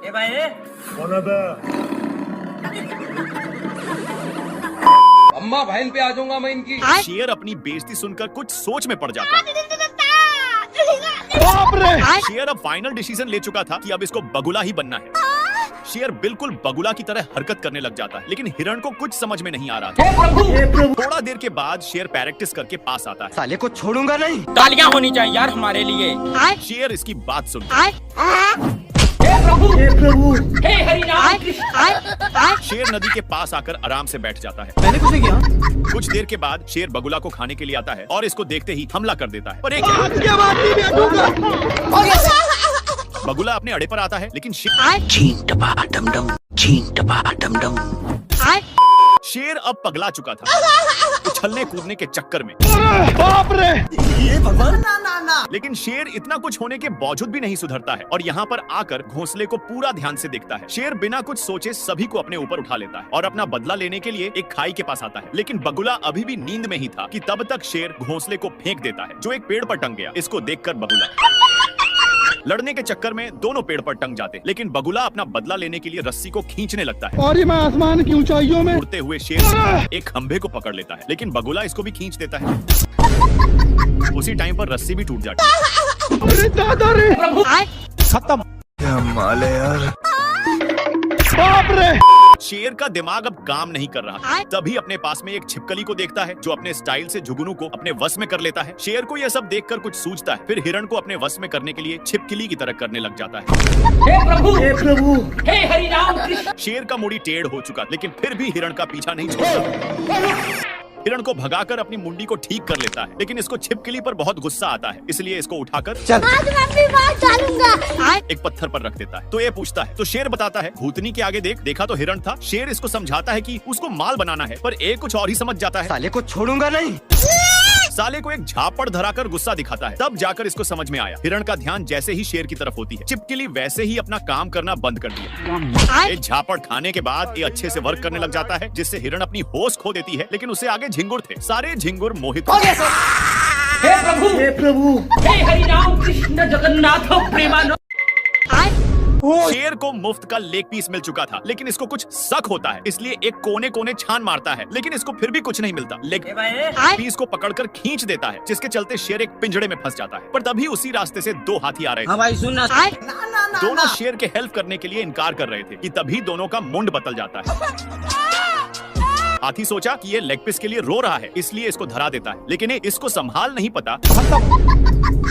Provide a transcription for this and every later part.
ए भाई कौन है बे? अम्मा बहन पे आ जाऊंगा मैं इनकी। शेर अपनी बेइज्जती सुनकर कुछ सोच में पड़ जाता है। बाप रे! शेर अब फाइनल डिसीजन ले चुका था कि अब इसको बगुला ही बनना है। शेर बिल्कुल बगुला की तरह हरकत करने लग जाता है, लेकिन हिरण को कुछ समझ में नहीं आ रहा था। थोड़ा देर के बाद शेर प्रैक्टिस करके पास आता है। साले को छोड़ूंगा नहीं। तालियां होनी चाहिए यार हमारे लिए। शेर इसकी बात सुन हे प्रभु हे हरि राम कृष्ण। शेर नदी के पास आकर आराम से बैठ जाता है। मैंने कुछ नहीं किया। कुछ देर के बाद शेर बगुला को खाने के लिए आता है और इसको देखते ही हमला कर देता है। पर एक बगुला अपने अड़े पर आता है, लेकिन शेर अब पगला चुका था उछलने कूदने के चक्कर में। बाप रे! ये भगवान लेकिन शेर इतना कुछ होने के बावजूद भी नहीं सुधरता है और यहाँ पर आकर घोंसले को पूरा ध्यान से देखता है। शेर बिना कुछ सोचे सभी को अपने ऊपर उठा लेता है और अपना बदला लेने के लिए एक खाई के पास आता है। लेकिन बगुला अभी भी नींद में ही था कि तब तक शेर घोंसले को फेंक देता है, जो एक पेड़ पर टंग गया। इसको देखकर बगुला लड़ने के चक्कर में दोनों पेड़ पर टंग जाते, लेकिन बगुला अपना बदला लेने के लिए रस्सी को खींचने लगता है और ये मैं आसमान की ऊंचाइयों में उड़ते हुए शेर एक खंभे को पकड़ लेता है, लेकिन बगुला इसको भी खींच देता है। उसी टाइम पर रस्सी भी टूट जाती है। अरे दादा रे! खत्म। क्या माल है यार। बाप रे! शेर का दिमाग अब काम नहीं कर रहा। तभी अपने पास में एक छिपकली को देखता है, जो अपने स्टाइल से जुगनू को अपने वश में कर लेता है। शेर को यह सब देखकर कुछ सूझता है, फिर हिरण को अपने वश में करने के लिए छिपकली की तरह करने लग जाता है। हे प्रभु हे हरि राम कृष्ण। शेर का मुड़ी टेढ़ हो चुका, लेकिन फिर भी हिरण का पीछा नहीं छोड़ता। हिरण को भगाकर अपनी मुंडी को ठीक कर लेता है, लेकिन इसको छिपकली पर बहुत गुस्सा आता है, इसलिए इसको उठाकर आज मैं अपनी बात डालूंगा। एक पत्थर पर रख देता है। तो ये पूछता है, तो शेर बताता है, भूतनी के आगे देख। देखा तो हिरण था। शेर इसको समझाता है कि उसको माल बनाना है, पर एक कुछ और ही समझ जाता है। साले को छोड़ूंगा नहीं। साले को एक झापड़ धराकर गुस्सा दिखाता है। तब जाकर इसको समझ में आया। हिरण का ध्यान जैसे ही शेर की तरफ होती है, छिपकली वैसे ही अपना काम करना बंद कर दिया। एक झापड़ खाने के बाद ये अच्छे से वर्क करने लग जाता है, जिससे हिरण अपनी होश खो देती है, लेकिन उसे आगे झिंगुर थे। सारे झिंगुर मोहित हो गए। हे प्रभु हे हरि राम कृष्ण जगन्नाथ प्रेमानंद। शेर को मुफ्त का लेग पीस मिल चुका था, लेकिन इसको कुछ शक होता है, इसलिए एक कोने कोने छान मारता है, लेकिन इसको फिर भी कुछ नहीं मिलता। लेग पीस को पकड़कर खींच देता है, जिसके चलते शेर एक पिंजड़े में फंस जाता है। पर तभी उसी रास्ते से दो हाथी आ रहे थे। भाई सुनना। दोनों शेर के हेल्प करने के लिए इनकार कर रहे थे कि तभी दोनों का मुंड बदल जाता है। हाथी सोचा कि ये लेग पीस के लिए रो रहा है, इसलिए इसको धरा देता है, लेकिन इसको संभाल नहीं पता,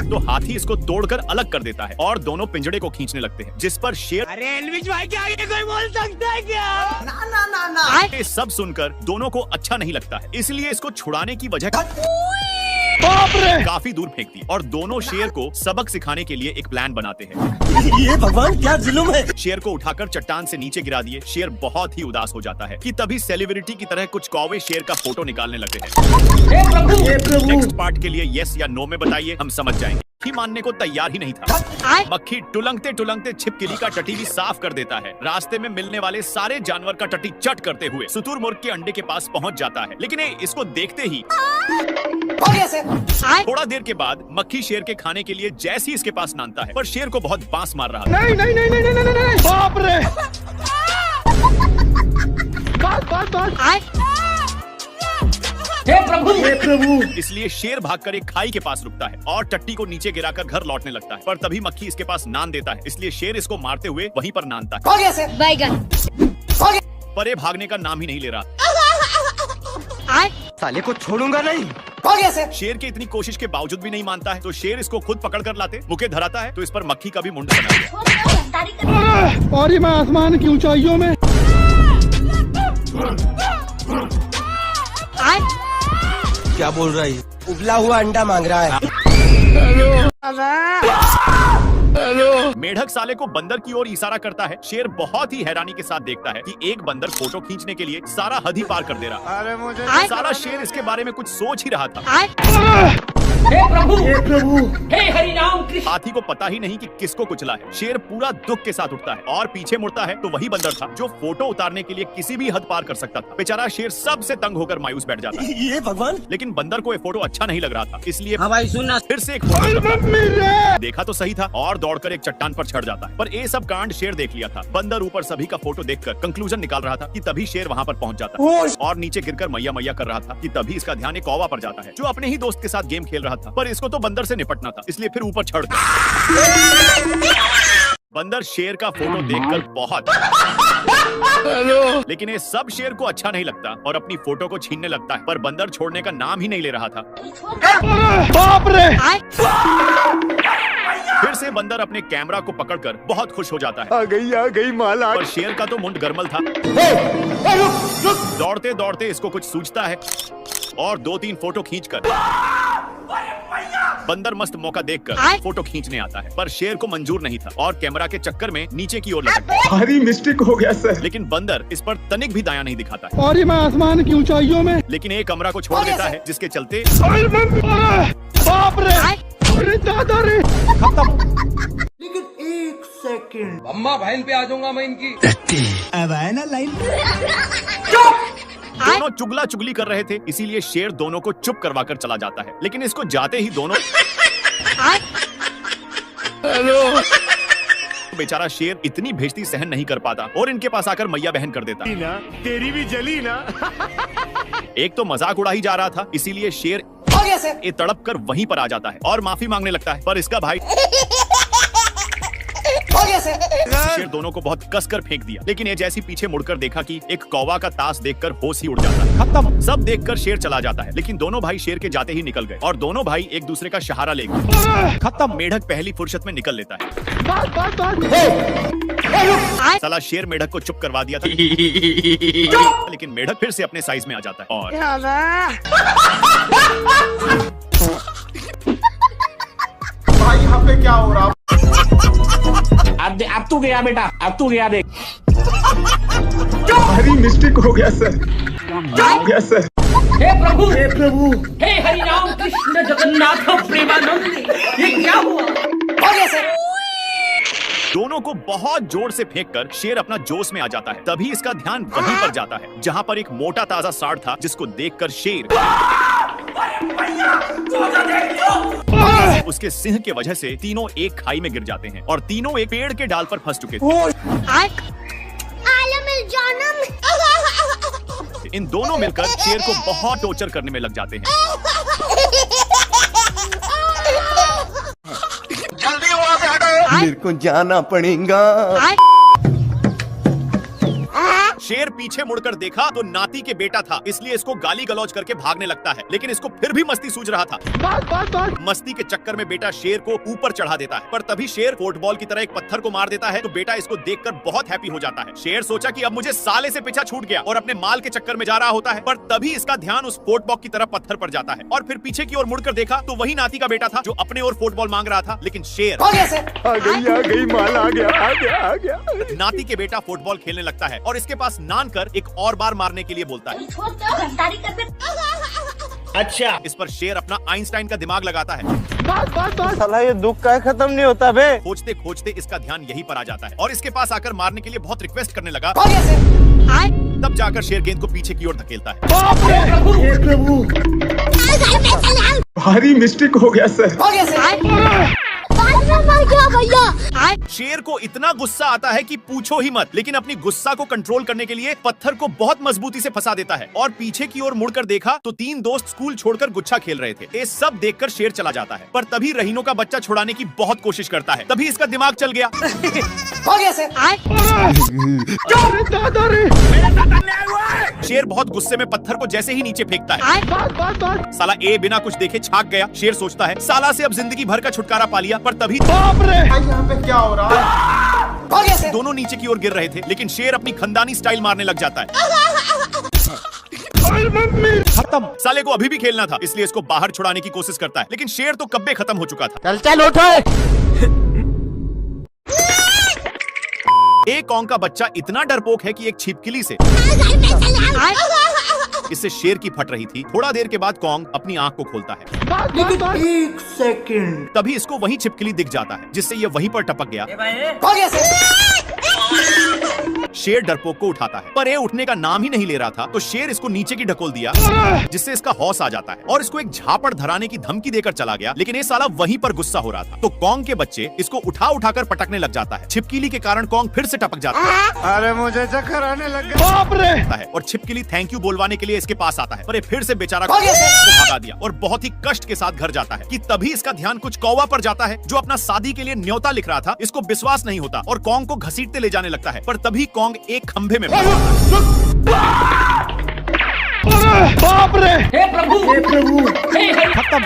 तो हाथी इसको तोड़कर अलग कर देता है और दोनों पिंजड़े को खींचने लगते हैं, जिस पर शेर अरे एलविश भाई के आगे कोई बोल सकता है क्या? ना। ये सब सुनकर दोनों को अच्छा नहीं लगता है, इसलिए इसको छुड़ाने की वजह बाप रे! काफी दूर फेंक दी और दोनों शेर को सबक सिखाने के लिए एक प्लान बनाते हैं। ये भगवान क्या जुल्म है। शेर को उठाकर चट्टान से नीचे गिरा दिए। शेर बहुत ही उदास हो जाता है कि तभी सेलिब्रिटी की तरह कुछ कौवे शेर का फोटो निकालने लगते हैं। हे प्रभु नेक्स्ट पार्ट के लिए यस या नो में बताइए, हम समझ जाएंगे। ही मानने को तैयार ही नहीं था। मक्खी टुलंगते टुलंगते छिपकली का टटी भी साफ कर देता है। रास्ते में मिलने वाले सारे जानवर का टटी चट करते हुए शुतुरमुर्ग के अंडे के पास पहुंच जाता है, लेकिन इसको देखते ही थोड़ा देर के बाद मक्खी शेर के खाने के लिए जैसे ही इसके पास नानता है, पर शेर को बहुत बांस मार रहा था। नहीं। बाप रे! बस। हे प्रभु इसलिए शेर भागकर एक खाई के पास रुकता है और टट्टी को नीचे गिराकर घर लौटने लगता है, पर तभी मक्खी इसके पास नान देता है, इसलिए शेर इसको मारते हुए वहीं पर नानता है। बैगन। पर ये भागने का नाम ही नहीं ले रहा। साले को छोड़ूंगा नहीं। शेर की इतनी कोशिश के बावजूद भी नहीं मानता है, तो शेर इसको खुद पकड़ कर लाते मुके धराता है, तो इस पर मक्खी का भी मुंड बना गया। और ये मैं आसमान की ऊंचाइयों में क्या बोल रहा है? उबला हुआ अंडा मांग रहा है। मेढक साले को बंदर की ओर इशारा करता है। शेर बहुत ही हैरानी के साथ देखता है कि एक बंदर फोटो खींचने के लिए सारा हद ही पार कर दे रहा है। अरे मुझे साला शेर इसके बारे में कुछ सोच ही रहा था। हे प्रभु हे प्रभु हे हरि राम कृष्ण। हाथी को पता ही नहीं कि किसको कुचला है। शेर पूरा दुख के साथ उठता है और पीछे मुड़ता है तो वही बंदर था जो फोटो उतारने के लिए किसी भी हद पार कर सकता था। बेचारा शेर सबसे तंग होकर मायूस बैठ जाता है। ये भगवान। लेकिन बंदर को ये फोटो अच्छा नहीं लग रहा था, इसलिए हाँ भाई सुनना। फिर से एक फोटो करता। देखा तो सही था और दौड़कर एक चट्टान पर चढ़ जाता है। पर ये सब कांड शेर देख लिया था। बंदर ऊपर सभी का फोटो देखकर कंक्लूजन निकाल रहा था कि तभी शेर वहाँ पर पहुँच जाता है और नीचे गिरकर मैया मैया कर रहा था कि तभी इसका ध्यान एक कौवा पर जाता है जो अपने ही दोस्त के साथ गेम खेल रहा था। पर इसको तो बंदर से निपटना था, इसलिए फिर ऊपर चढ़ गया। बंदर शेर का फोटो देखकर बहुत लेकिन ये सब शेर को अच्छा नहीं लगता और अपनी फोटो को छीनने लगता है। पर बंदर छोड़ने का नाम ही नहीं ले रहा था। बाप रे फिर से बंदर अपने कैमरा को पकड़कर बहुत खुश हो जाता है। आ गई माल आ पर शेर का तो मुंड गरमल था। दौड़ते दौड़ते इसको कुछ सूझता है और 2-3 फोटो खींचकर बंदर मस्त मौका देखकर फोटो खींचने आता है। पर शेर को मंजूर नहीं था और कैमरा के चक्कर में नीचे की ओर लटक गया। भारी मिस्टेक हो गया सर। लेकिन बंदर इस पर तनिक भी दया नहीं दिखाता है। और मैं आसमान की ऊंचाइयों में। लेकिन एक कमरा को छोड़ देता है जिसके चलते बाप रे अरे दादा रे अम्मा बहन पे आ जाऊंगा मैं इनकी। अब आया ना लाइन। दोनों चुगला चुगली कर रहे थे, इसीलिए शेर दोनों को चुप करवा कर चला जाता है। लेकिन इसको जाते ही दोनों बेचारा शेर इतनी भेजती सहन नहीं कर पाता और इनके पास आकर मैया बहन कर देता। तेरी भी जली ना। एक तो मजाक उड़ा ही जा रहा था, इसीलिए शेर ये तड़प कर वहीं पर आ जाता है और माफी मांगने लगता है। पर इसका भाई शेर दोनों को बहुत कसकर फेंक दिया। लेकिन ये जैसी पीछे मुड़कर देखा कि एक कौवा का ताश देखकर होश ही उड़ जाता है। खत्म। सब देखकर शेर चला जाता है। लेकिन दोनों भाई शेर के जाते ही निकल गए और दोनों भाई एक दूसरे का सहारा ले गए। खत्म। मेढक पहली फुर्सत में निकल लेता है। साला शेर मेढक को चुप करवा दिया था। लेकिन मेढक फिर से अपने साइज में आ जाता है और भाई यहाँ पे क्या हो रहा? अब तू गया बेटा, अब तू गया देख। भारी मिस्टेक हो गया सर। हो गया सर। हे प्रभु हे प्रभु हे हरि राम कृष्ण जगन्नाथ प्रेमानंद, ये क्या हुआ? हो गया सर। दोनों को बहुत जोर से फेंककर शेर अपना जोश में आ जाता है। तभी इसका ध्यान वहीं पर जाता है जहां पर एक मोटा ताजा सांड था जिसको देखकर शेर उसके सिंह के वजह से तीनों एक खाई में गिर जाते हैं और तीनों एक पेड़ के डाल पर फंस चुके थे। इन दोनों मिलकर शेर को बहुत टॉर्चर करने में लग जाते हैं। जल्दी वहाँ से हटो। मेरे को जाना पड़ेगा। शेर पीछे मुड़कर देखा तो नाती के बेटा था, इसलिए इसको गाली गलौज करके भागने लगता है। लेकिन इसको फिर भी मस्ती सूझ रहा था। मस्ती के चक्कर में बेटा शेर को ऊपर चढ़ा देता है। पर तभी शेर फुटबॉल की तरह एक पत्थर को मार देता है तो बेटा इसको देखकर बहुत हैप्पी हो जाता है। शेर सोचा कि अब मुझे साले से पीछा छूट गया और अपने माल के चक्कर में जा रहा होता है। पर तभी इसका ध्यान उस फुटबॉल की तरफ पत्थर पर जाता है और फिर पीछे की ओर मुड़कर देखा तो वही नाती का बेटा था जो अपने ओर फुटबॉल मांग रहा था। लेकिन शेर आ गई माल आ गया। नाती के बेटा फुटबॉल खेलने लगता है और इसके पास नान कर एक और बार मारने के लिए बोलता है। अच्छा। इस पर शेर अपना आइंस्टाइन का दिमाग लगाता है। साला ये दुख का खत्म नहीं होता बे। खोजते खोजते इसका ध्यान यहीं पर आ जाता है और इसके पास आकर मारने के लिए बहुत रिक्वेस्ट करने लगा। तब जाकर शेर गेंद को पीछे की ओर धकेलता है। हे प्रभु भारी मिस्टेक हो गया सर। शेर को इतना गुस्सा आता है कि पूछो ही मत। लेकिन अपनी गुस्सा को कंट्रोल करने के लिए पत्थर को बहुत मजबूती से फंसा देता है और पीछे की ओर मुड़कर देखा तो 3 दोस्त स्कूल छोड़कर गुच्छा खेल रहे थे। ये सब देखकर शेर चला जाता है। पर तभी रहीनों का बच्चा छुड़ाने की बहुत कोशिश करता है। तभी इसका दिमाग चल गया। हो गया सर। दादा रे शेर बहुत गुस्से में पत्थर को जैसे ही नीचे फेंकता है, साला ए बिना कुछ देखे छाक गया। शेर सोचता है साला से अब जिंदगी भर का छुटकारा पा लिया। पर तभी बाप रे यहाँ पे क्या हो रहा है? दोनों नीचे की ओर गिर रहे थे। लेकिन शेर अपनी खंदानी स्टाइल मारने लग जाता है। खत्म। साले को अभी भी खेलना था, इसलिए इसको बाहर छुड़ाने की कोशिश करता है। लेकिन शेर तो कब्बे खत्म हो चुका था। चल उठो। एक कौन का बच्चा इतना डरपोक है कि एक छिपकली से इससे शेर की फट रही थी। थोड़ा देर के बाद कॉन्ग अपनी आंख को खोलता है। 1 सेकंड। तभी इसको वही छिपकली दिख जाता है, जिससे ये वहीं पर टपक गया। शेर डरपोक को उठाता है, पर ये उठने का नाम ही नहीं ले रहा था, तो शेर इसको नीचे की ढकोल दिया, जिससे इसका हौस आ जाता है और इसको एक झापड़ धराने की धमकी देकर चला गया। लेकिन ये साला वहीं पर गुस्सा हो रहा था, तो कॉन्ग के बच्चे इसको उठा उठाकर पटकने लग जाता है। छिपकली के कारण कॉन्ग फिर से टपक जाता है। अरे मुझे चक्कर आने लग गया। बाप रे! और छिपकली थैंक यू बोलवाने के लिए इसके पास आता है, पर ये फिर से बेचारा को भगा दिया और बहुत ही कष्ट के साथ घर जाता है कि तभी इसका ध्यान कुछ कौवा पर जाता है, जो अपना शादी के लिए न्योता लिख रहा था। इसको विश्वास नहीं होता और कॉन्ग को घसीटते ले जाने लगता है, पर तभी कॉन्ग एक खंभे में बाप रे! हे प्रभु! हे प्रभु! हे हरि! खत्म।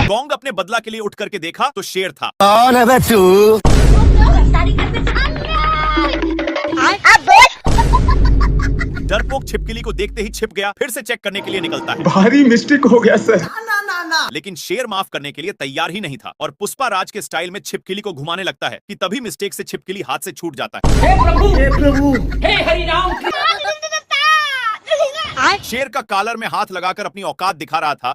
कॉन्ग अपने बदला के लिए उठ करके देखा तो शेर था। कौन है बे तू? डरपोक छिपकली को देखते ही छिप गया, फिर से चेक करने के लिए निकलता है। भारी मिस्टेक हो गया सर। लेकिन शेर माफ करने के लिए तैयार ही नहीं था और पुष्पा राज के स्टाइल में छिपकली को घुमाने लगता है कि तभी मिस्टेक से छिपकली हाथ से छूट जाता है। हे प्रभु! हे प्रभु! हे हरि राम! शेर का कॉलर में हाथ लगाकर अपनी औकात दिखा रहा था।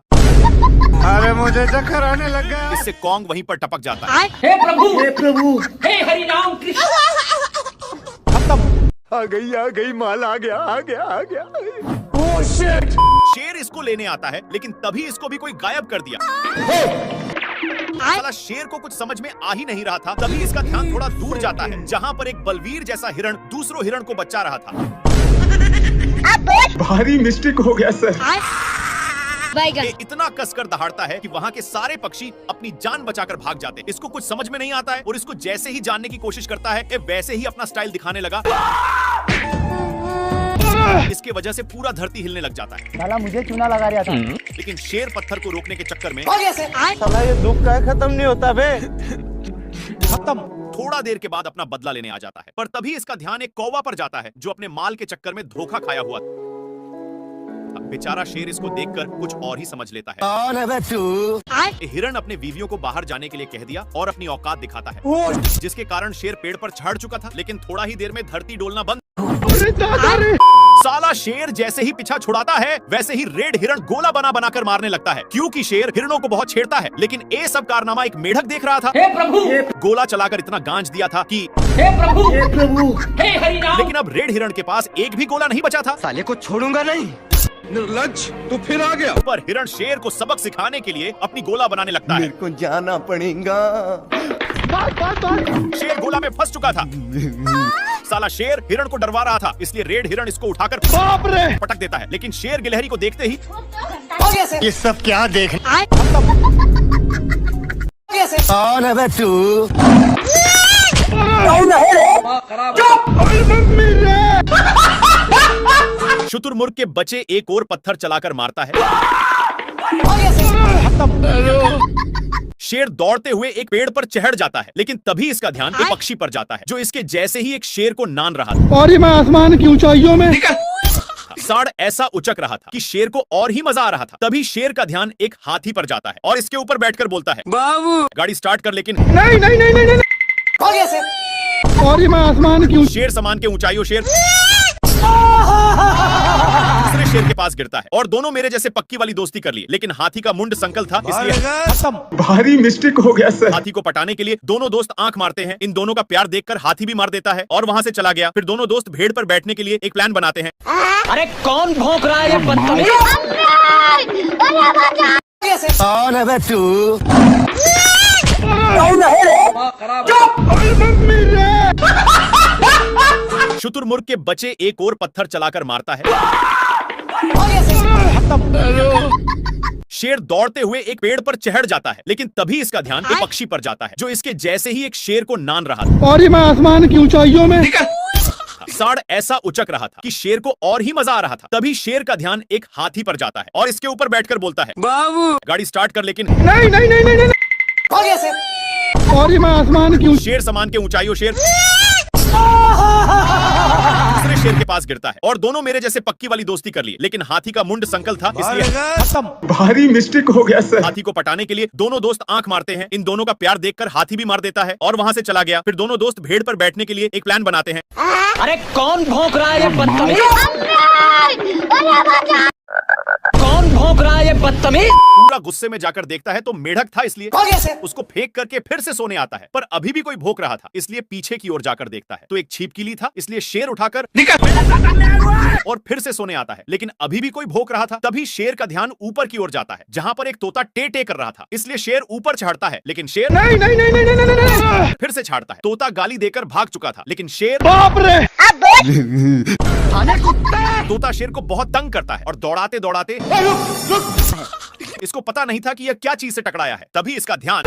अरे मुझे चक्कर आने लग गया। इससे कॉन्ग वहीं पर टपक जाता है। हे प्रभु! हे प्रभु! हे हरि राम कृष्ण! आ गई माल आ गया। Oh shit! शेर इसको लेने आता है, लेकिन तभी इसको भी कोई गायब कर दिया। साला शेर को कुछ समझ में आ ही नहीं रहा था, तभी इसका ध्यान थोड़ा दूर जाता है, जहाँ पर एक बलवीर जैसा हिरण दूसरों हिरण को बचा रहा था। भारी मिस्टेक हो गया सर। ये इतना कसकर दहाड़ता है कि वहाँ के सारे पक्षी अपनी जान बचाकर भाग जाते हैं। इसको कुछ समझ में नहीं आता है और इसको जैसे ही जानने की कोशिश करता है, ये वैसे ही अपना स्टाइल दिखाने लगा। इसके वजह से पूरा धरती हिलने लग जाता है। साला मुझे चूना लगा रहा था। लेकिन शेर पत्थर को रोकने के चक्कर में साला ये दुख का खत्म नहीं होता बे। खत्म। थोड़ा देर के बाद अपना बदला लेने आ जाता है, पर तभी इसका ध्यान एक कौवा पर जाता है, जो अपने माल के चक्कर में धोखा खाया हुआ था। बेचारा शेर इसको देखकर कुछ और ही समझ लेता है। कौन है बे तू? हिरण अपने बीवियों को बाहर जाने के लिए कह दिया और अपनी औकात दिखाता है, जिसके कारण शेर पेड़ पर चढ़ चुका था। लेकिन थोड़ा ही देर में धरती डोलना बंद। साला शेर जैसे ही पीछा छुड़ाता है, वैसे ही रेड हिरण गोला बना बनाकर मारने लगता है, क्योंकि शेर हिरणों को बहुत छेड़ता है। लेकिन ये सब कारनामा एक मेढक देख रहा था। हे प्रभु! गोला चलाकर इतना गांच दिया था कि हे प्रभु! हे प्रभु! हे हरि राम! लेकिन अब रेड हिरण के पास एक भी गोला नहीं बचा था। साले को छोड़ूंगा नहीं। निर्लज्ज, तू फिर आ गया। पर हिरण शेर को सबक सिखाने के लिए अपनी गोला बनाने लगता है। मेरे को जाना पड़ेगा। शेर गोला में फंस चुका था। साला शेर हिरण को डरवा रहा था, इसलिए रेड हिरण इसको उठाकर बाप रे पटक देता है। लेकिन शेर गिलहरी को देखते ही ये सब क्या देख? कौन है बे तू? शुतुरमुर्ग के बच्चे एक और पत्थर चलाकर मारता है। शेर दौड़ते हुए एक पेड़ पर चढ़ जाता है, लेकिन तभी इसका ध्यान एक पक्षी पर जाता है, जो इसके जैसे ही एक शेर को नान रहा था। और मैं आसमान की ऊंचाइयों में साड़ ऐसा उचक रहा था कि शेर को और ही मजा आ रहा था। तभी शेर का ध्यान एक हाथी पर जाता है और इसके ऊपर बैठकर बोलता है, बाबू गाड़ी स्टार्ट कर। लेकिन नहीं। और मैं आसमान की शेर समान के ऊंचाइयों शेर दूसरे शेर के पास गिरता है और दोनों मेरे जैसे पक्की वाली दोस्ती कर ली। लेकिन हाथी का मुंड संकल था, इसलिए भारी मिस्टेक हो गया सर। हाथी को पटाने के लिए दोनों दोस्त आंख मारते हैं। इन दोनों का प्यार देखकर हाथी भी मार देता है और वहां से चला गया। फिर दोनों दोस्त भेड़ पर बैठने के लिए एक प्लान बनाते हैं। अरे कौन भौंक रहा है ये बदतमीज? कौन है बे तू? शुतुरमुर्ग के बच्चे एक और पत्थर चलाकर मारता है। शेर दौड़ते हुए एक पेड़ पर चढ़ जाता है, लेकिन तभी इसका ध्यान एक पक्षी पर जाता है, जो इसके जैसे ही एक शेर को नान रहा था। और मैं आसमान की ऊंचाइयों में साड़ ऐसा उचक रहा था कि शेर को और ही मजा आ रहा था। तभी शेर का ध्यान एक हाथी पर जाता है और इसके ऊपर बैठकर बोलता है, बाबू गाड़ी स्टार्ट कर। लेकिन नहीं। और मैं आसमान की शेर समान के ऊंचाइयों शेर दूसरे शेर के पास गिरता है और दोनों मेरे जैसे पक्की वाली दोस्ती कर ली। लेकिन हाथी का मुंड संकल था, इसलिए भारी मिस्टेक हो गया सर। हाथी को पटाने के लिए दोनों दोस्त आंख मारते हैं। इन दोनों का प्यार देखकर हाथी भी मार देता है और वहां से चला गया। फिर दोनों दोस्त भेड़ पर बैठने के लिए एक प्लान बनाते हैं। अरे कौन भौंक रहा है ये बदतमीज? भौंक रहा है ये बदतमीज। पूरा गुस्से में जाकर देखता है तो मेढक था, इसलिए उसको फेंक करके फिर से सोने आता है। पर अभी भी कोई भौंक रहा था, इसलिए पीछे की ओर जाकर देखता है तो एक छिपकली था, इसलिए शेर उठाकर और फिर से सोने आता है। लेकिन अभी भी कोई भौंक रहा था। तभी शेर का ध्यान ऊपर की ओर जाता है जहां पर एक तोता टे टे कर रहा था, इसलिए शेर ऊपर चढ़ता है। लेकिन शेर नहीं। फिर से छाड़ता है। तोता गाली देकर भाग चुका था, लेकिन शेर बाप रे। तोता शेर को बहुत तंग करता है और दौड़ाते दौड़ाते इसको पता नहीं था कि यह क्या चीज से टकराया है। तभी इसका ध्यान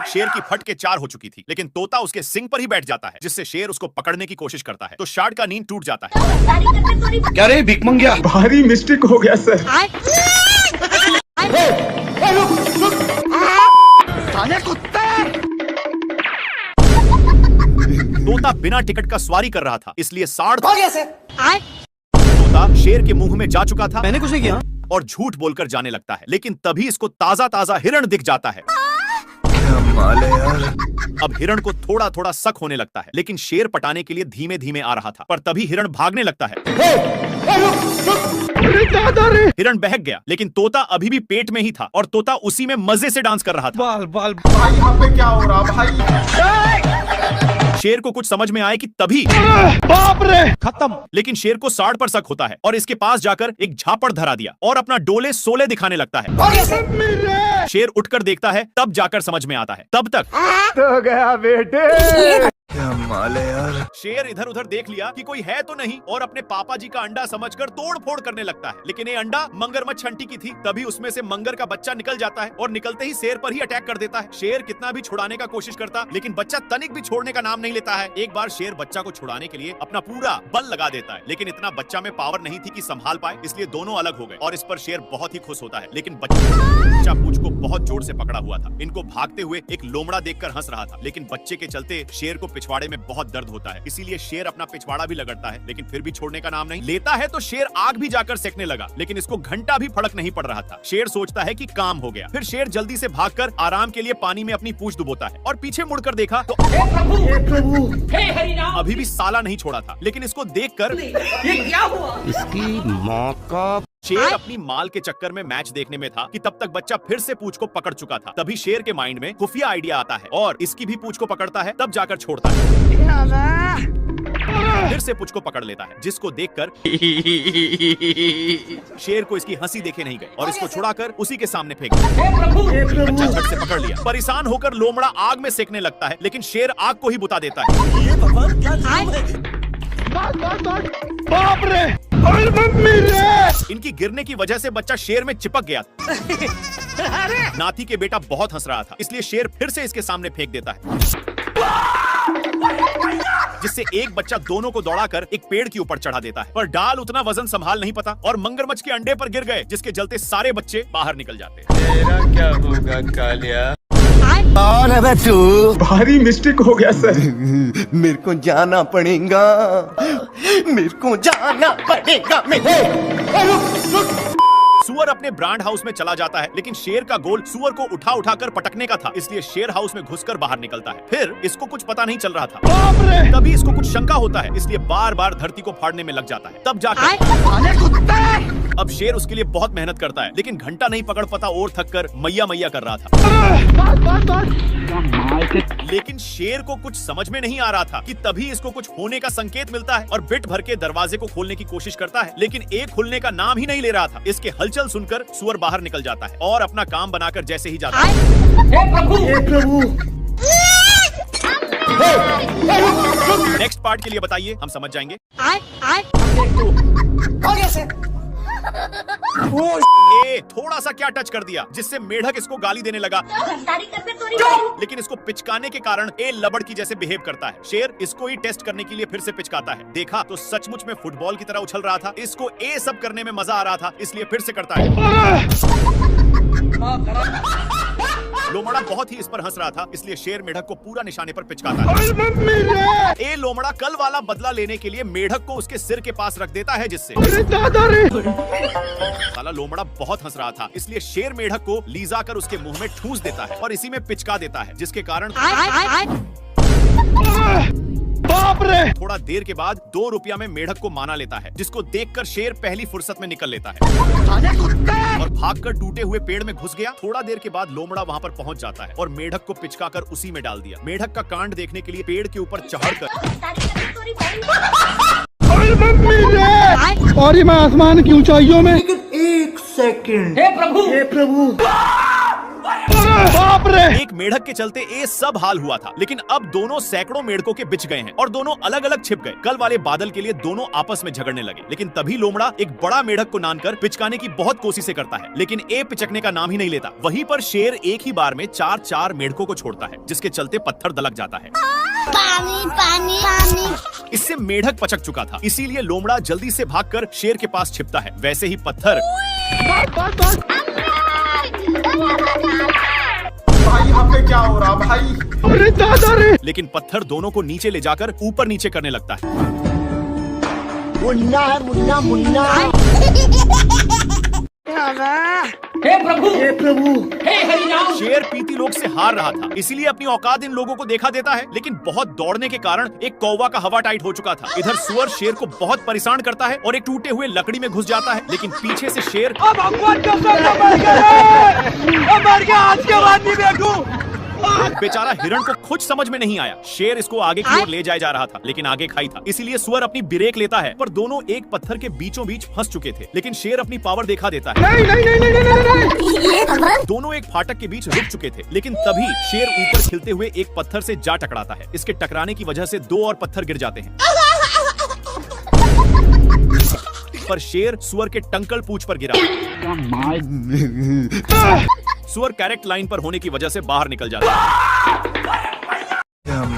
शेर की फट के 4 हो चुकी थी, लेकिन तोता उसके सिंग पर ही बैठ जाता है, जिससे शेर उसको पकड़ने की कोशिश करता है तो शार्क का नींद टूट जाता है। क्या रे भिख मंगिया, भारी मिस्टेक हो गया सर। तोता बिना टिकट का सवारी कर रहा था, इसलिए साड़ तोता शेर के मुंह में जा चुका था। मैंने कुछ नहीं किया और झूठ बोलकर जाने लगता है। लेकिन तभी इसको ताजा ताजा हिरण दिख जाता है। अब हिरण को थोड़ा थोड़ा शक होने लगता है, लेकिन शेर पटाने के लिए धीमे धीमे आ रहा था। पर तभी हिरण भागने लगता है। हिरण बहक गया, लेकिन तोता अभी भी पेट में ही था और तोता उसी में मजे से डांस कर रहा था। भाई यहाँ पे क्या हो रहा भाई? शेर को कुछ समझ में आए कि तभी बाप रे। खत्म। लेकिन शेर को साड़ पर शक होता है और इसके पास जाकर एक झापड़ धरा दिया और अपना डोले सोले दिखाने लगता है। शेर उठकर देखता है, तब जाकर समझ में आता है। तब तक तो गया बेटे। शेर इधर उधर देख लिया कि कोई है तो नहीं और अपने पापा जी का अंडा समझकर तोड़ फोड़ करने लगता है। लेकिन ये अंडा मगरमच्छ छंटी की थी। तभी उसमें से मंगर का बच्चा निकल जाता है और निकलते ही शेर पर ही अटैक कर देता है। शेर कितना भी छुड़ाने का कोशिश करता, लेकिन बच्चा तनिक भी छोड़ने का नाम नहीं लेता है। एक बार शेर बच्चा को छुड़ाने के लिए अपना पूरा बल लगा देता है, लेकिन इतना बच्चा में पावर नहीं थी कि संभाल पाए, इसलिए दोनों अलग हो गए। और इस पर शेर बहुत ही खुश होता है। लेकिन बच्चा पूंछ को बहुत जोर से पकड़ा हुआ था। इनको भागते हुए एक लोमड़ा देखकर हंस रहा था, लेकिन बच्चे के चलते शेर को पिछवाड़े में बहुत दर्द होता है, इसीलिए शेर अपना पिछवाड़ा भी लगड़ता है, लेकिन फिर भी छोड़ने का नाम नहीं लेता है। तो शेर आग भी जाकर सेकने लगा, लेकिन इसको घंटा भी फर्क नहीं पड़ रहा था। शेर सोचता है कि काम हो गया। फिर शेर जल्दी से भागकर आराम के लिए पानी में अपनी पूंछ डुबोता है और पीछे मुड़कर देखा तो अभी भी साला नहीं छोड़ा था। लेकिन इसको देखकर ये क्या हुआ? इसकी माँ का। शेर अपनी माल के चक्कर में मैच देखने में था कि तब तक बच्चा फिर से पूंछ को पकड़ चुका था। तभी शेर के माइंड में खुफिया आइडिया आता है और इसकी भी पूंछ को पकड़ता है, तब जाकर छोड़ता है। फिर से पूंछ को पकड़ लेता है, जिसको देखकर शेर को इसकी हंसी देखे नहीं गई और इसको छुड़ाकर उसी के सामने फेंक दिया। बच्चा झट से पकड़ लिया। परेशान होकर लोमड़ा आग में सेकने लगता है, लेकिन शेर आग को ही बुता देता है। ये भगवान क्या जुल्म है? बाप रे। और मम्मी रे। इनकी गिरने की वजह से बच्चा शेर में चिपक गया था। नाती के बेटा बहुत हंस रहा था, इसलिए शेर फिर से इसके सामने फेंक देता है, जिससे एक बच्चा दोनों को दौड़ाकर एक पेड़ के ऊपर चढ़ा देता है। पर डाल उतना वजन संभाल नहीं पाता और मगरमच्छ के अंडे पर गिर गए, जिसके चलते सारे बच्चे बाहर निकल जाते हैं। तेरा क्या होगा कालिया? कौन है तू? भारी मिस्टेक हो गया सर। मेरे को जाना पड़ेगा, मेरे को जाना पड़ेगा। सुअर अपने ब्रांड हाउस में चला जाता है, लेकिन शेर का गोल सुअर को उठा उठाकर पटकने का था, इसलिए शेर हाउस में घुसकर बाहर निकलता है। फिर इसको कुछ पता नहीं चल रहा था। तभी इसको कुछ शंका होता है, इसलिए बार बार धरती को फाड़ने में लग जाता है। तब जाकर अब शेर उसके लिए बहुत मेहनत करता है, लेकिन घंटा नहीं पकड़ पाता और थक कर मैया मैया कर रहा था। लेकिन शेर को कुछ समझ में नहीं आ रहा था कि तभी इसको कुछ होने का संकेत मिलता है और बिट भर के दरवाजे को खोलने की कोशिश करता है, लेकिन एक खुलने का नाम ही नहीं ले रहा था। इसके हलचल सुनकर सुअर बाहर निकल जाता है और अपना काम बनाकर जैसे ही जाता है। नेक्स्ट पार्ट के लिए बताइए, हम समझ जाएंगे। थोड़ा सा क्या टच कर दिया, जिससे मेढक इसको गाली देने लगा, लेकिन इसको पिचकाने के कारण ए लबड़ की जैसे बिहेव करता है। शेर इसको ही टेस्ट करने के लिए फिर से पिचकाता है। देखा तो सचमुच में फुटबॉल की तरह उछल रहा था। इसको ए सब करने में मजा आ रहा था, इसलिए फिर से करता है। लोमड़ा बहुत ही इस पर हंस रहा था, इसलिए शेर मेढक को पूरा निशाने पर पिचकाता है। ए लोमड़ा कल वाला बदला लेने के लिए मेढक को उसके सिर के पास रख देता है, जिससे साला लोमड़ा बहुत हंस रहा था, इसलिए शेर मेढक को लीजा कर उसके मुंह में ठूंस देता है और इसी में पिचका देता है, जिसके कारण बाप रे। थोड़ा थोड़ा देर के बाद 2 रुपया में मेढक को माना लेता है, जिसको देखकर शेर पहली फुर्सत में निकल लेता है और भागकर टूटे हुए पेड़ में घुस गया। थोड़ा देर के बाद लोमड़ा वहाँ पर पहुँच जाता है और मेढक को पिचकाकर उसी में डाल दिया। मेढक का कांड देखने के लिए पेड़ के ऊपर चढ़कर और मैं आसमान की ऊंचाइयों में हे प्रभु बाप रे। एक मेढक के चलते ये सब हाल हुआ था, लेकिन अब दोनों सैकड़ों मेढकों के बिछ गए हैं और दोनों अलग अलग छिप गए। कल वाले बादल के लिए दोनों आपस में झगड़ने लगे, लेकिन तभी लोमड़ा एक बड़ा मेढक को नानकर पिचकाने की बहुत कोशिशें करता है, लेकिन ये पिचकने का नाम ही नहीं लेता। वहीं पर शेर एक ही बार में 4-4 मेढकों को छोड़ता है, जिसके चलते पत्थर दलक जाता है। पानी पानी पानी। इससे मेढक पचक चुका था, इसीलिए लोमड़ा जल्दी से भागकर शेर के पास छिपता है। वैसे ही पत्थर भाई यहाँ पे क्या हो रहा भाई? अरे दादा रे। लेकिन पत्थर दोनों को नीचे ले जाकर ऊपर नीचे करने लगता है। मुन्ना है मुन्ना मुन्ना। हे प्रभु हे हरिनाम। शेर पीती लोग से हार रहा था, इसीलिए अपनी औकात इन लोगों को देखा देता है, लेकिन बहुत दौड़ने के कारण एक कौवा का हवा टाइट हो चुका था। इधर सुअर शेर को बहुत परेशान करता है और एक टूटे हुए लकड़ी में घुस जाता है, लेकिन पीछे से शेर बेचारा हिरण को कुछ समझ में नहीं आया। शेर इसको आगे की ओर ले जाया जा रहा था, लेकिन आगे खाई था, इसीलिए सुअर अपनी ब्रेक लेता है, पर दोनों एक पत्थर के बीचों बीच फंस चुके थे। लेकिन शेर अपनी पावर दिखा देता है। नहीं। दोनों एक फाटक के बीच रुक चुके थे, लेकिन तभी शेर ऊपर खिलते हुए एक पत्थर से जा टकराता है। इसके टकराने की वजह से 2 और पत्थर गिर जाते हैं, पर शेर सुअर के टंकल पूंछ पर गिरा। सुअर करेक्ट लाइन पर होने की वजह से बाहर निकल जाता है।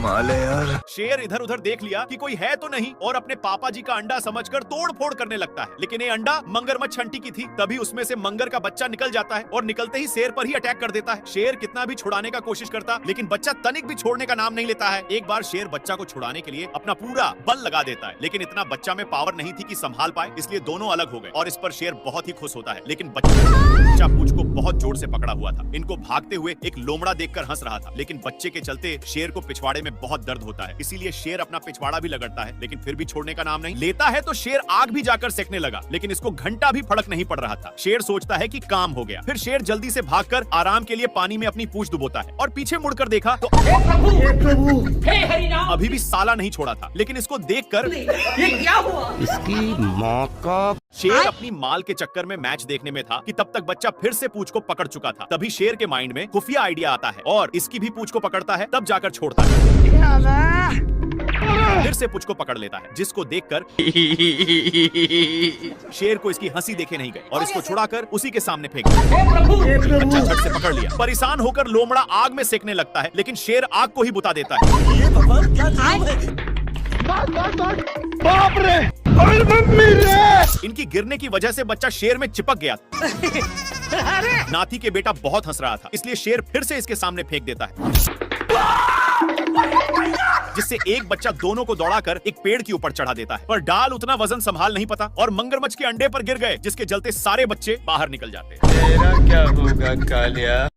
यार। शेर इधर उधर देख लिया कि कोई है तो नहीं और अपने पापा जी का अंडा समझकर तोड़ फोड़ करने लगता है, लेकिन ये अंडा मगरमच्छ आंटी की थी। तभी उसमें से मंगर का बच्चा निकल जाता है और निकलते ही शेर पर ही अटैक कर देता है। शेर कितना भी छुड़ाने का कोशिश करता, लेकिन बच्चा तनिक भी छोड़ने का नाम नहीं लेता है। एक बार शेर बच्चा को छुड़ाने के लिए अपना पूरा बल लगा देता है, लेकिन इतना बच्चा में पावर नहीं थी कि संभाल पाए, इसलिए दोनों अलग हो गए और इस पर शेर बहुत ही खुश होता है। लेकिन बच्चा पूंछ को बहुत जोर से पकड़ा हुआ था। इनको भागते हुए एक लोमड़ा देखकर हंस रहा था, लेकिन बच्चे के चलते शेर को पिछवाड़े में बहुत दर्द होता है, इसीलिए शेर अपना पिछवाड़ा भी लगड़ता है, लेकिन फिर भी छोड़ने का नाम नहीं लेता है। तो शेर आग भी जाकर सेकने लगा, लेकिन इसको घंटा भी फर्क नहीं पड़ रहा था। शेर सोचता है कि काम हो गया। फिर शेर जल्दी से भागकर आराम के लिए पानी में अपनी पूंछ डुबोता है और पीछे मुड़कर देखा तो हे प्रभु हे हरिनाम। अभी भी साला नहीं छोड़ा था, लेकिन इसको देखकर ये क्या हुआ? इसकी माँ का। शेर अपनी माल के चक्कर में मैच देखने में था कि तब तक बच्चा फिर से पूंछ को पकड़ चुका था। तभी शेर के माइंड में खुफिया आइडिया आता है और इसकी भी पूंछ को पकड़ता है, तब जाकर छोड़ता है। फिर से पूंछ को पकड़ लेता है, जिसको देखकर शेर को इसकी हंसी देखे नहीं गए और इसको छुड़ाकर उसी के सामने फेंक दिया। बच्चा झट से पकड़ लिया। परेशान होकर लोमड़ा आग में सेकने लगता है, लेकिन शेर आग को ही बुता देता है। बाप रे। अरे मम्मी रे। इनकी गिरने की वजह से बच्चा शेर में चिपक गया था। नाती के बेटा बहुत हंस रहा था, इसलिए शेर फिर से इसके सामने फेंक देता है, जिससे एक बच्चा दोनों को दौड़ाकर एक पेड़ के ऊपर चढ़ा देता है। पर डाल उतना वजन संभाल नहीं पाता और मगरमच्छ के अंडे पर गिर गए, जिसके चलते सारे बच्चे बाहर निकल जाते हैं। तेरा क्या होगा कालिया?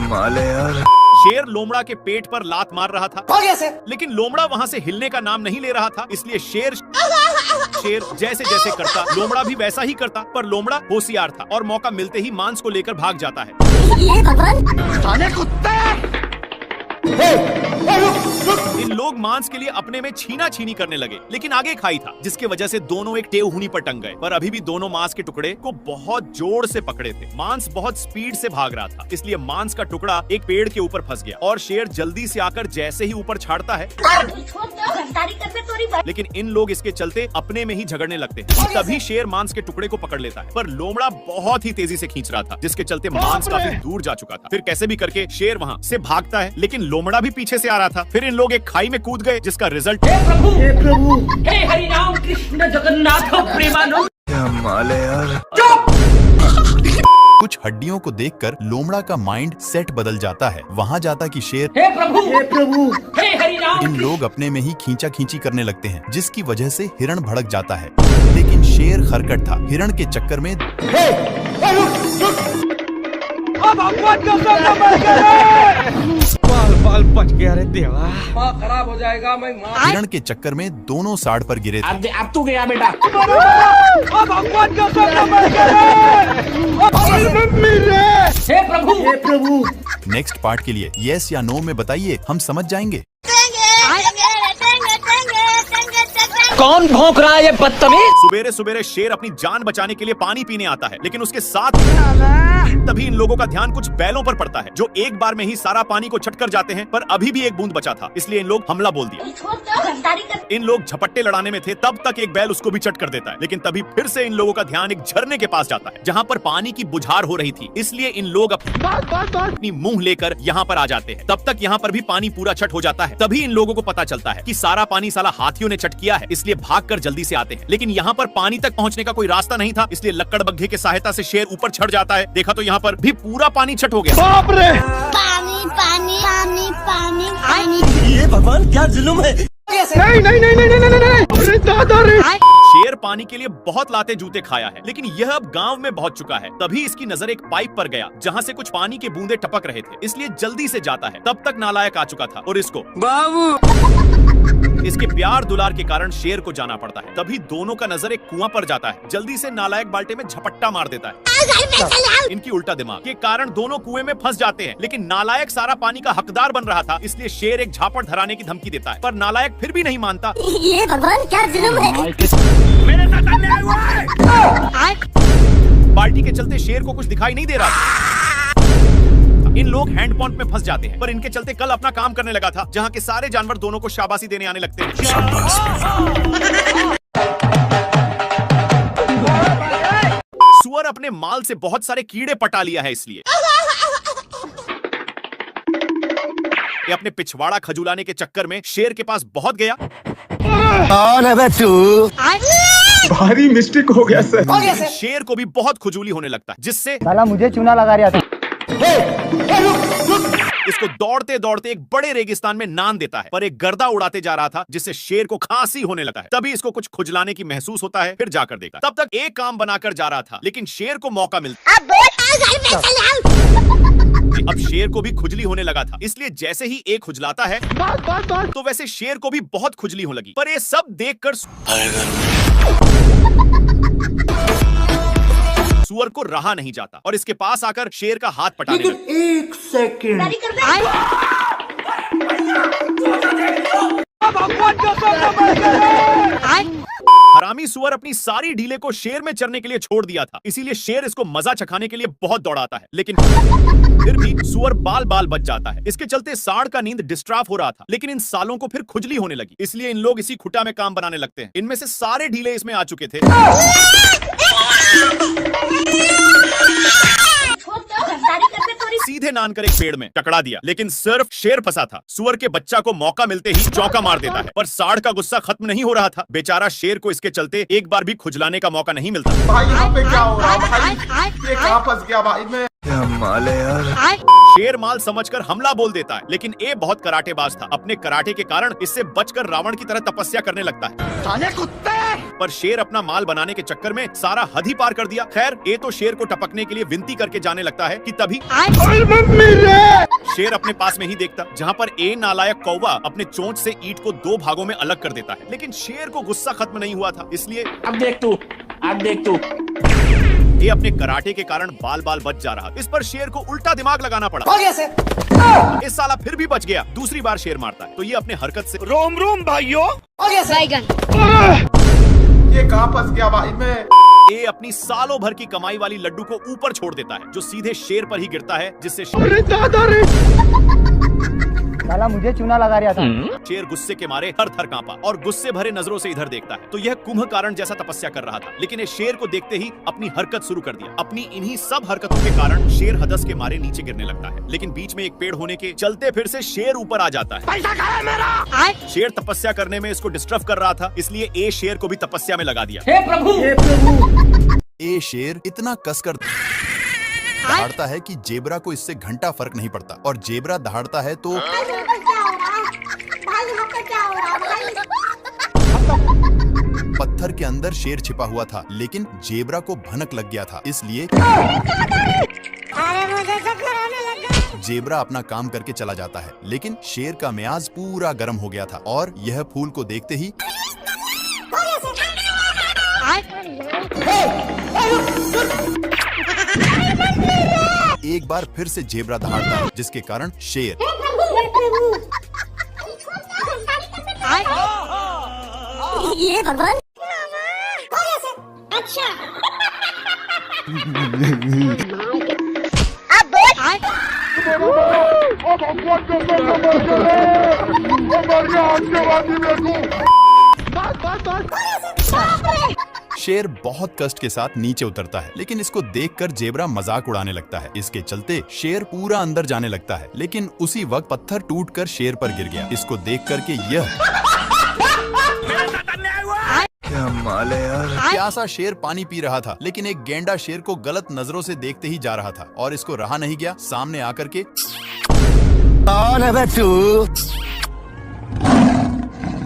माले यार। शेर लोमड़ा के पेट पर लात मार रहा था, लेकिन लोमड़ा वहाँ से हिलने का नाम नहीं ले रहा था, इसलिए शेर जैसे जैसे करता लोमड़ा भी वैसा ही करता। पर लोमड़ा होशियार था और मौका मिलते ही मांस को लेकर भाग जाता है। इन लोग मांस के लिए अपने में छीना छीनी करने लगे, लेकिन आगे खाई था, जिसके वजह से दोनों एक टेहूनी पर टंग गए। पर अभी भी दोनों मांस के टुकड़े को बहुत जोर से पकड़े थे। मांस बहुत स्पीड से भाग रहा था, इसलिए मांस का टुकड़ा एक पेड़ के ऊपर फंस गया और शेर जल्दी से आकर जैसे ही ऊपर छाड़ता है, लेकिन इन लोग इसके चलते अपने में ही झगड़ने लगते हैं। तभी शेर मांस के टुकड़े को पकड़ लेता है, पर लोमड़ा बहुत ही तेजी से खींच रहा था, जिसके चलते मांस काफी दूर जा चुका था। फिर कैसे भी करके शेर वहाँ से भागता है, लेकिन लोमड़ा भी पीछे से आ रहा था। फिर इन लोग एक खाई में कूद गए, जिसका रिजल्ट हे प्रभु हे हरिनाम कृष्ण जगन्नाथ प्रेमानंद। माले यार। कुछ हड्डियों को देखकर लोमड़ा का माइंड सेट बदल जाता है। वहाँ जाता कि शेर हे प्रभु हे हरिनाम। इन लोग अपने में ही खींचा खींची करने लगते हैं, जिसकी वजह से हिरण भड़क जाता है, लेकिन शेर खरकट था। हिरण के चक्कर में बाल बच गया रे देवा। माँ खराब हो जाएगा मैं माँ। हिरण के चक्कर में दोनों साड़ पर गिरे थे। अब तू गया बेटा। हे प्रभु। नेक्स्ट पार्ट के लिए यस या नो में बताइए, हम समझ जाएंगे। कौन भौंक रहा है ये बदतमीज? सुबेरे सुबेरे शेर अपनी जान बचाने के लिए पानी पीने आता है, लेकिन उसके साथ तभी इन लोगों का ध्यान कुछ बैलों पर पड़ता है जो एक बार में ही सारा पानी को छटकर जाते हैं, पर अभी भी एक बूंद बचा था, इसलिए इन लोग हमला बोल दिया। इन लोग झपट्टे लड़ाने में थे, तब तक एक बैल उसको भी चट कर देता है, लेकिन तभी फिर से इन लोगों का ध्यान एक झरने के पास जाता है जहाँ पर पानी की बुझार हो रही थी, इसलिए इन लोग अपनी मुंह लेकर यहाँ पर आ जाते हैं। तब तक यहाँ पर भी पानी पूरा छट हो जाता है। तभी इन लोगों को पता चलता है कि सारा पानी साला हाथियों ने छट किया है, इसलिए भागकर जल्दी से आते हैं, लेकिन यहाँ पर पानी तक पहुँचने का कोई रास्ता नहीं था, इसलिए लक्कड़ बग्घे की सहायता से शेर ऊपर चढ़ जाता है। देखा तो यहाँ पर भी पूरा पानी छट हो गया। बाप रे, पानी पानी पानी पानी पानी। ये भगवान क्या जुल्म है। नहीं नहीं नहीं नहीं नहीं नहीं, अरे दादा रे। शेर पानी के लिए बहुत लाते जूते खाया है, लेकिन यह अब गांव में पहुंच चुका है। तभी इसकी नजर एक पाइप पर गया जहां से कुछ पानी के बूंदे टपक रहे थे, इसलिए जल्दी से जाता है। तब तक नालायक आ चुका था और इसको इसके प्यार दुलार के कारण शेर को जाना पड़ता है। तभी दोनों का नजर एक कुआं पर जाता है। जल्दी से नालायक बाल्टे में झपट्टा मार देता है। इनकी उल्टा दिमाग के कारण दोनों कुएं में फंस जाते हैं, लेकिन नालायक सारा पानी का हकदार बन रहा था, इसलिए शेर एक झापड़ धराने की धमकी देता है, पर नालायक फिर भी नहीं मानता। ये भगवान क्या जुल्म है। मेरे साथ अन्याय हुआ है। बाल्टी के चलते शेर को कुछ दिखाई नहीं दे रहा था। इन लोग हैंडपंप में फंस जाते हैं, पर इनके चलते कल अपना काम करने लगा था, जहाँ के सारे जानवर दोनों को शाबाशी देने आने लगते हैं। सुअर अपने माल से बहुत सारे कीड़े पटा लिया है, इसलिए ये अपने पिछवाड़ा खजुलाने के चक्कर में शेर के पास बहुत गया। कौन है बे तू? भारी मिस्टेक हो गया सर। शेर को भी बहुत खुजूली होने लगता है, जिससे साला मुझे चूना लगा रहा था। इसको दौड़ते दौड़ते एक बड़े रेगिस्तान में नान देता है, पर एक गर्दा उड़ाते जा रहा था, जिससे शेर को खांसी होने लगता है। तभी इसको कुछ खुजलाने की महसूस होता है, फिर जाकर देखा। तब तक एक काम बनाकर जा रहा था, लेकिन शेर को मौका मिलता। अब शेर को भी खुजली होने लगा था, इसलिए जैसे ही एक खुजलाता है तो वैसे शेर को भी बहुत खुजली होने लगी। पर ये सब देखकर सुअर को रहा नहीं जाता और इसके पास आकर शेर का हाथ पटाने लगा। एक सेकंड। हरामी सुअर अपनी सारी ढीले को शेर में चरने के लिए छोड़ दिया था, इसीलिए शेर इसको मजा चखाने के लिए बहुत दौड़ाता है, लेकिन फिर भी सुअर बाल बाल बच जाता है। इसके चलते सांड का नींद डिस्टर्ब हो रहा था, लेकिन इन सालों को फिर खुजली होने लगी, इसलिए इन लोग इसी खुटा में काम बनाने लगते हैं। इनमें से सारे ढीले इसमें आ चुके थे। सीधे नान कर एक पेड़ में टकरा दिया, लेकिन सिर्फ शेर फंसा था। सुअर के बच्चा को मौका मिलते ही चौका मार देता है, पर सांड का गुस्सा खत्म नहीं हो रहा था। बेचारा शेर को इसके चलते एक बार भी खुजलाने का मौका नहीं मिलता। भाई यहाँ पे क्या हो रहा है भाई? ये कहाँ फंस गया भाई मैं? शेर माल समझकर हमला बोल देता है, लेकिन ये बहुत कराटेबाज था। अपने कराटे के कारण इससे बचकर रावण की तरह तपस्या करने लगता है। पर शेर अपना माल बनाने के चक्कर में सारा हद ही पार कर दिया। खैर, ये तो शेर को टपकने के लिए विनती करके जाने लगता है कि तभी शेर अपने पास में ही देखता, जहाँ पर ए नालायक कौवा अपने चोंच से ईंट को 2 भागों में अलग कर देता है। लेकिन शेर को गुस्सा खत्म नहीं हुआ था, इसलिए अब देख तू। ये अपने कराटे के कारण बाल बाल बच जा रहा। इस पर शेर को उल्टा दिमाग लगाना पड़ा। इस साला फिर भी बच गया। दूसरी बार शेर मारता है तो ये अपने हरकत से रोम रोम भाइयों ये कहाँ फंस गया भाई मैं? ये अपनी सालों भर की कमाई वाली लड्डू को ऊपर छोड़ देता है, जो सीधे शेर पर ही गिरता है, जिससे साला मुझे चूना लगा रहा था। शेर गुस्से के मारे थर थर कांपा और गुस्से भरे नजरों से इधर देखता है तो यह कुंभकर्ण जैसा तपस्या कर रहा था, लेकिन ये शेर को देखते ही अपनी हरकत शुरू कर दिया। अपनी इन्हीं सब हरकतों के कारण शेर हदस के मारे नीचे गिरने लगता है, लेकिन बीच में एक पेड़ होने के चलते फिर से शेर ऊपर आ जाता है। पैसा खाया मेरा। शेर तपस्या करने में इसको डिस्टर्ब कर रहा था, इसलिए ए शेर को भी तपस्या में लगा दिया। हे प्रभु। ए शेर इतना कसकर दहाड़ता है कि जेबरा को इससे घंटा फर्क नहीं पड़ता, और जेबरा दहाड़ता है तो पत्थर के अंदर शेर छिपा हुआ था, लेकिन जेबरा को भनक लग गया था, इसलिए जेब्रा अपना काम करके चला जाता है, लेकिन शेर का मियाज पूरा गर्म हो गया था और यह फूल को देखते ही एक बार फिर से जेब्रा दहाड़ता है, जिसके कारण शेर ये भगवान अच्छा अब शेर बहुत कष्ट के साथ नीचे उतरता है, लेकिन इसको देखकर जेब्रा मजाक उड़ाने लगता है। इसके चलते शेर पूरा अंदर जाने लगता है, लेकिन उसी वक्त पत्थर टूटकर शेर पर गिर गया। इसको देख करके यह प्यासा शेर पानी पी रहा था, लेकिन एक गेंडा शेर को गलत नजरों से देखते ही जा रहा था और इसको रहा नहीं गया, सामने आकर के कौन है बे तू?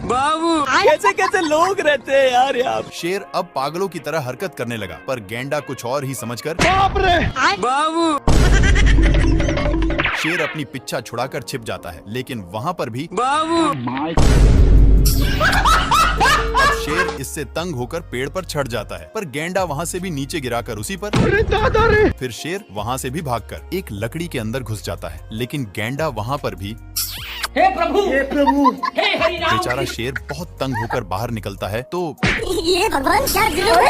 बाबू कैसे कैसे लोग रहते हैं यार यहाँ। शेर अब पागलों की तरह हरकत करने लगा, पर गेंडा कुछ और ही समझकर बाबू शेर अपनी पिच्छा छुड़ाकर छिप जाता है, लेकिन वहाँ पर भी बाबू अब शेर इससे तंग होकर पेड़ पर चढ़ जाता है, पर गेंडा वहाँ से भी नीचे गिराकर उसी पर फिर शेर वहाँ से भी भागकर एक लकड़ी के अंदर घुस जाता है, लेकिन गेंडा वहाँ पर भी हे प्रभु हे हरि राम। बेचारा शेर बहुत तंग होकर बाहर निकलता है तो ये भगवान क्या जुल्म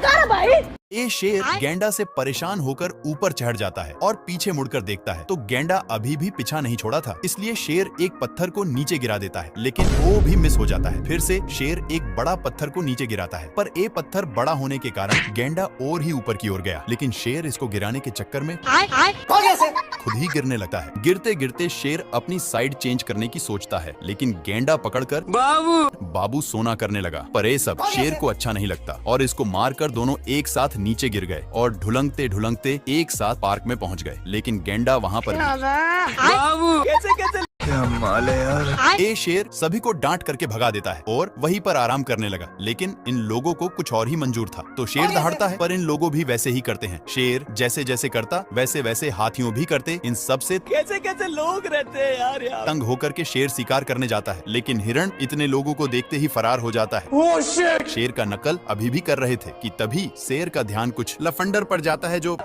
है भाई। ये शेर गेंडा से परेशान होकर ऊपर चढ़ जाता है और पीछे मुड़कर देखता है तो गेंडा अभी भी पीछा नहीं छोड़ा था, इसलिए शेर एक पत्थर को नीचे गिरा देता है, लेकिन वो भी मिस हो जाता है। फिर से शेर एक बड़ा पत्थर को नीचे गिराता है, पर ये पत्थर बड़ा होने के कारण गेंडा और ही ऊपर की ओर गया, लेकिन शेर इसको गिराने के चक्कर में खुद ही गिरने लगता है। गिरते गिरते शेर अपनी साइड चेंज करने की सोचता है, लेकिन गेंडा पकड़कर बाबू सोना करने लगा। पर ये सब शेर को अच्छा नहीं लगता और इसको मारकर दोनों एक साथ नीचे गिर गए और ढुलंगते ढुलंगते एक साथ पार्क में पहुंच गए, लेकिन गेंडा वहाँ पर बाबू कैसे कैसे ये शेर सभी को डांट करके भगा देता है और वहीं पर आराम करने लगा, लेकिन इन लोगों को कुछ और ही मंजूर था। तो शेर दहाड़ता है, पर इन लोगों भी वैसे ही करते हैं। शेर जैसे जैसे करता वैसे वैसे हाथियों भी करते। इन सब से कैसे कैसे लोग रहते हैं यार यहाँ। तंग होकर के शेर शिकार करने जाता है, लेकिन हिरण इतने लोगों को देखते ही फरार हो जाता है। शेर का नकल अभी भी कर रहे थे कि तभी शेर का ध्यान कुछ लफंडर पर जाता है जो